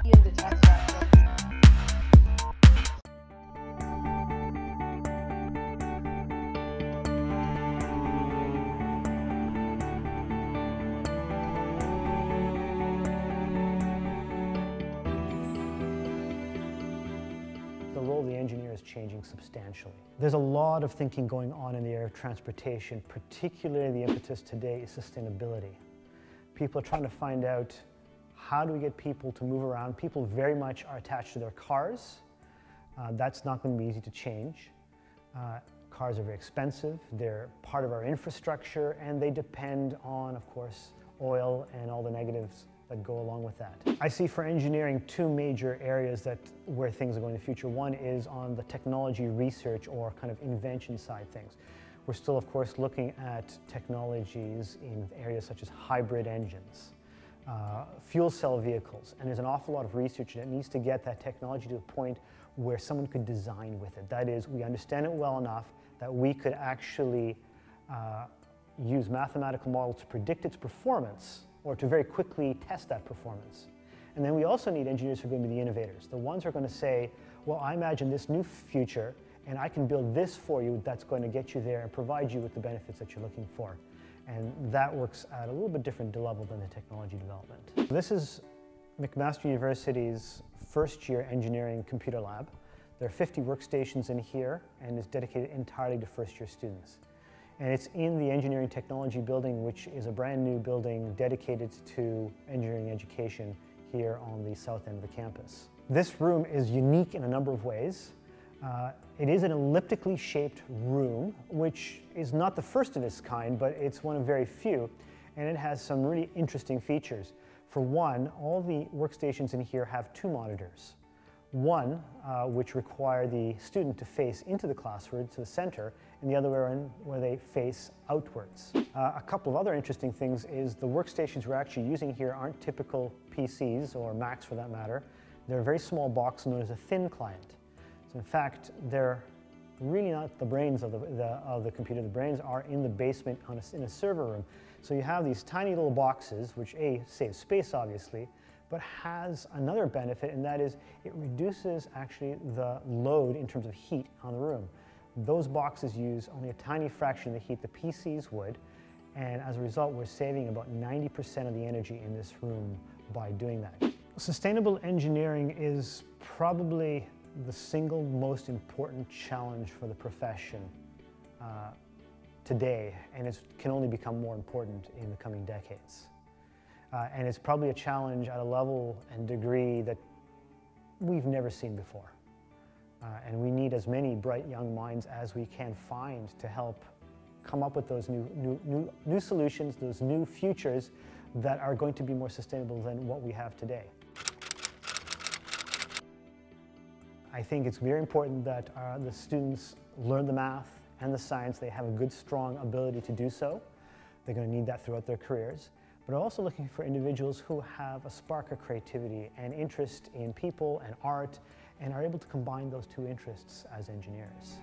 in the test lab. The role of the engineer is changing substantially. There's a lot of thinking going on in the area of transportation, particularly the impetus today is sustainability. People are trying to find out how do we get people to move around. People very much are attached to their cars. That's not going to be easy to change. Cars are very expensive, they're part of our infrastructure, and they depend on, of course, oil and all the negatives that go along with that. I see for engineering two major areas where things are going in the future. One is on the technology research or kind of invention side things. We're still, of course, looking at technologies in areas such as hybrid engines, fuel cell vehicles, and there's an awful lot of research that needs to get that technology to a point where someone could design with it. That is, we understand it well enough that we could actually use mathematical models to predict its performance or to very quickly test that performance. And then we also need engineers who are going to be the innovators, the ones who are going to say, well, I imagine this new future and I can build this for you that's going to get you there and provide you with the benefits that you're looking for. And that works at a little bit different level than the technology development. This is McMaster University's first year engineering computer lab. There are 50 workstations in here and is dedicated entirely to first year students. And it's in the engineering technology building, which is a brand new building dedicated to engineering education here on the south end of the campus. This room is unique in a number of ways. It is an elliptically shaped room, which is not the first of its kind, but it's one of very few, and it has some really interesting features. For one, all the workstations in here have two monitors. One, which require the student to face into the classroom, to the center, and the other where they face outwards. A couple of other interesting things is the workstations we're actually using here aren't typical PCs, or Macs for that matter. They're a very small box known as a thin client. So in fact, they're really not the brains of the computer. The brains are in the basement in a server room. So you have these tiny little boxes, which saves space obviously, but has another benefit, and that is it reduces actually the load in terms of heat on the room. Those boxes use only a tiny fraction of the heat the PCs would, and as a result we're saving about 90% of the energy in this room by doing that. Sustainable engineering is probably the single most important challenge for the profession today, and it can only become more important in the coming decades. And it's probably a challenge at a level and degree that we've never seen before. And we need as many bright young minds as we can find to help come up with those new solutions, those new futures that are going to be more sustainable than what we have today. I think it's very important that the students learn the math and the science. They have a good, strong ability to do so. They're going to need that throughout their careers. But I'm also looking for individuals who have a spark of creativity and interest in people and art and are able to combine those two interests as engineers.